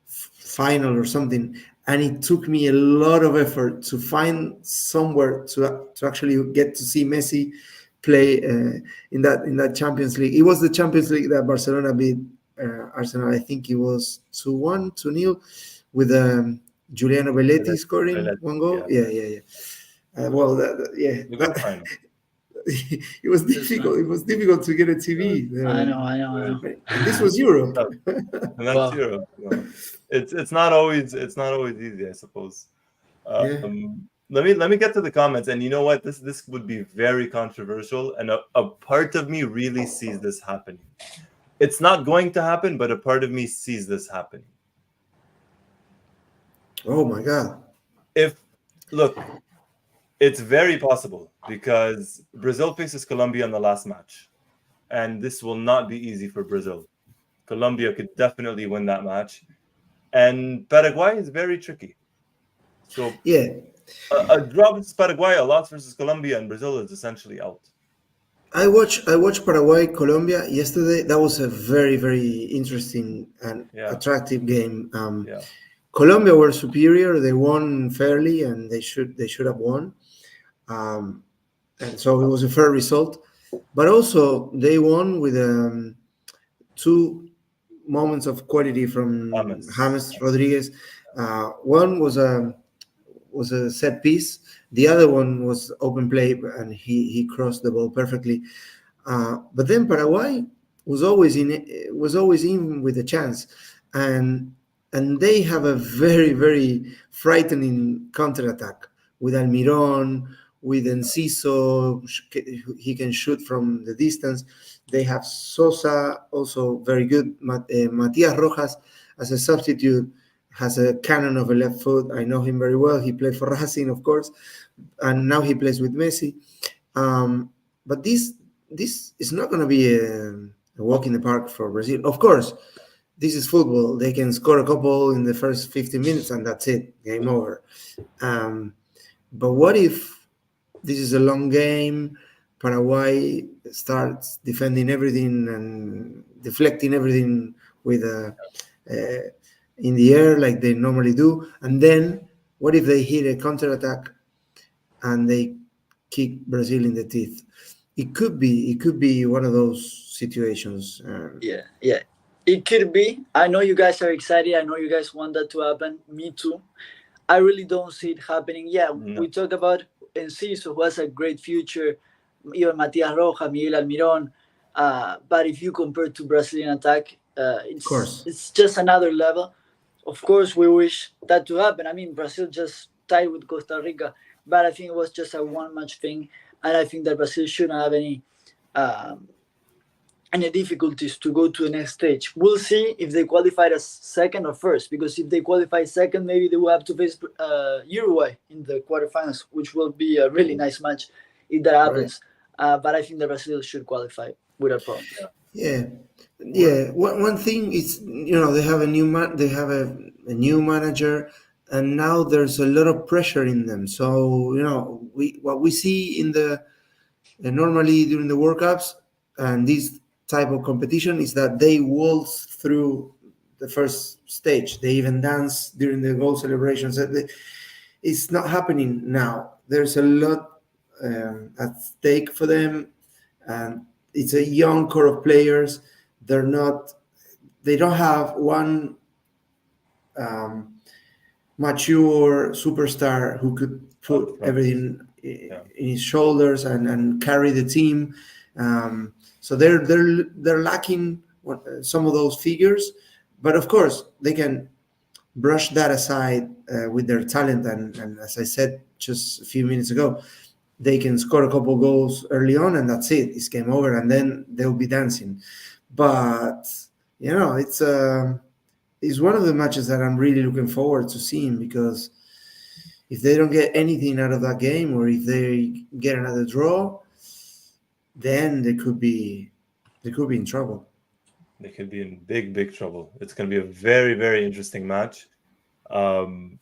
final or something, and it took me a lot of effort to find somewhere to actually get to see Messi play in that Champions League. It was the Champions League that Barcelona beat Arsenal. I think it was 2-1, 2-0, with Giuliano Belletti scoring one goal. Yeah. Yeah. Well, The good final. it was difficult. It was difficult to get a TV. I know. And this was Europe. And that's Wow. Europe. It's not always easy, I suppose. Yeah. Let me get to the comments, and you know what? This would be very controversial, and a part of me really sees this happening. It's not going to happen, but a part of me sees this happening. Oh my God. Look, it's very possible because Brazil faces Colombia in the last match, and this will not be easy for Brazil. Colombia could definitely win that match, and Paraguay is very tricky. So yeah, a draw versus Paraguay, a loss versus Colombia, and Brazil is essentially out. I watched Paraguay Colombia yesterday. That was a very very interesting and attractive game. Colombia were superior. They won fairly, and they should have won. And so it was a fair result. But also they won with two moments of quality from James Rodriguez. One was a set piece. The other one was open play, and he crossed the ball perfectly. But then Paraguay was always in with a chance, and they have a very very frightening counterattack with Almiron, with Enciso. He can shoot from the distance. They have Sosa, also very good. Matias Rojas as a substitute has a cannon of a left foot. I know him very well. He played for Racing, of course, and now he plays with Messi. But this is not going to be a walk in the park for Brazil. Of course, this is football. They can score a couple in the first 15 minutes, and that's it. Game over. But what if this is a long game? Paraguay starts defending everything and deflecting everything with in the air like they normally do. And then what if they hit a counterattack and they kick Brazil in the teeth? It could be one of those situations. Yeah. It could be. I know you guys are excited. I know you guys want that to happen. Me too. I really don't see it happening. Yeah, we talk about Enciso, who has a great future. Even Matias Rojas, Miguel Almiron. But if you compare to Brazilian attack, it's just another level. Of course, we wish that to happen. I mean, Brazil just tied with Costa Rica, but I think it was just a one-match thing, and I think that Brazil shouldn't have any difficulties to go to the next stage. We'll see if they qualified as second or first, because if they qualify second, maybe they will have to face Uruguay in the quarterfinals, which will be a really nice match if that happens. Right. But I think that Brazil should qualify without problem. Yeah. One thing is, they have a new manager, and now there's a lot of pressure in them. So what we see in normally during the World Cups and this type of competition is that they waltz through the first stage. They even dance during the goal celebrations. It's not happening now. There's a lot at stake for them, and it's a young core of players. They don't have one mature superstar who could put everything in his shoulders and carry the team. So they're lacking some of those figures, but of course they can brush that aside with their talent. And as I said just a few minutes ago, they can score a couple goals early on, and that's it. It's game over, and then they'll be dancing. But it's one of the matches that I'm really looking forward to seeing, because if they don't get anything out of that game, or if they get another draw, then they could be in trouble. They could be in big trouble. It's going to be a very, very interesting match. And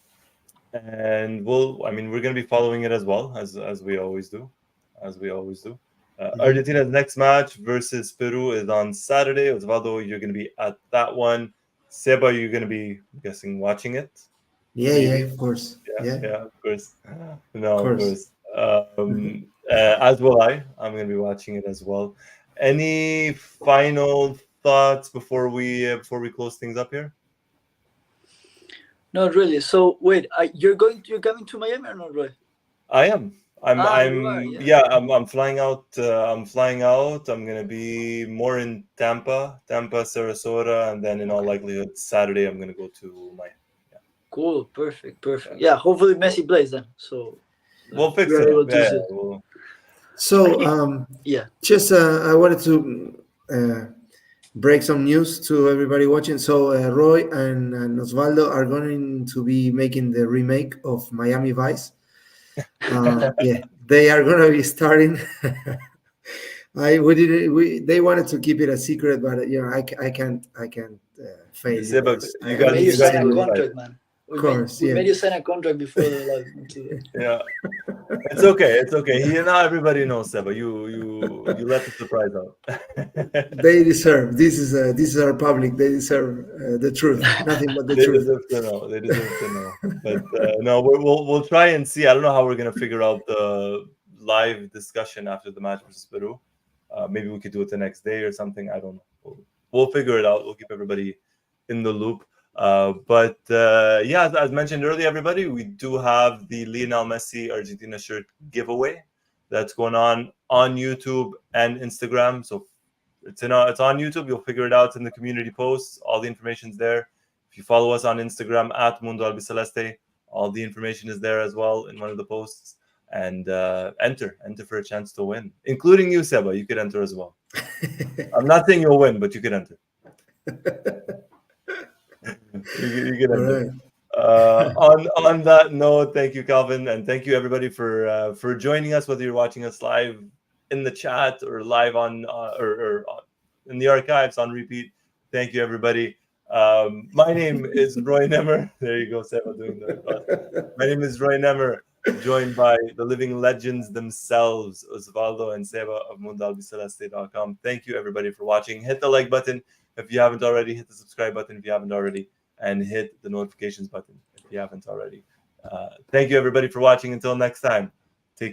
we're going to be following it as well, as we always do. Argentina's next match versus Peru is on Saturday. Osvaldo, you're going to be at that one. Seba, you're going to be, I'm guessing, watching it? Yeah, of course. Yeah, of course. No, of course. As will I. I'm going to be watching it as well. Any final thoughts before we close things up here? Not really. So wait, you're coming to Miami or not, Roy? I am. You are. I'm. Yeah. Yeah. I'm flying out. I'm flying out. I'm going to be more in Tampa, Sarasota, and then in all likelihood Saturday I'm going to go to Miami. Cool. Perfect. Yeah. Hopefully Messi plays then. So We'll fix we are it able up. to Yeah. see. We'll, So, Yeah. just I wanted to break some news to everybody watching. So, Roy and Osvaldo are going to be making the remake of Miami Vice. Yeah, they are going to be starting. They wanted to keep it a secret, but I can't fail you Seba, guys. you I We got made need you you to got sign say a the it. invite. contract, man. Of course, We yeah. made you sign a contract before the live. Yeah. It's okay. It's okay. Not everybody knows Seba. You let the surprise out. They deserve this is our public. They deserve the truth, nothing but the They truth. deserve to know. They deserve to know. But no, we'll try and see. I don't know how we're gonna figure out the live discussion after the match versus Peru. Maybe we could do it the next day or something. I don't know. We'll figure it out. We'll keep everybody in the loop. But yeah, as mentioned earlier, everybody, we do have the Lionel Messi Argentina shirt giveaway that's going on YouTube and Instagram. So it's on YouTube. You'll figure it out in the community posts. All the information's there. If you follow us on Instagram at Mundo Albiceleste, all the information is there as well in one of the posts. And enter for a chance to win, including you, Seba. You could enter as well. I'm not saying you'll win, but you could enter. You could All enter. right. On that note, thank you, Calvin, and thank you everybody for joining us. Whether you're watching us live in the chat or live on or in the archives on repeat, thank you everybody. My name is Roy Nemer. There you go, Seba doing the. My name is Roy Nemer, joined by the living legends themselves, Osvaldo and Seba of MundoAlbiceleste.com. Thank you everybody for watching. Hit the like button if you haven't already. Hit the subscribe button if you haven't already. And hit the notifications button if you haven't already. Thank you, everybody, for watching. Until next time.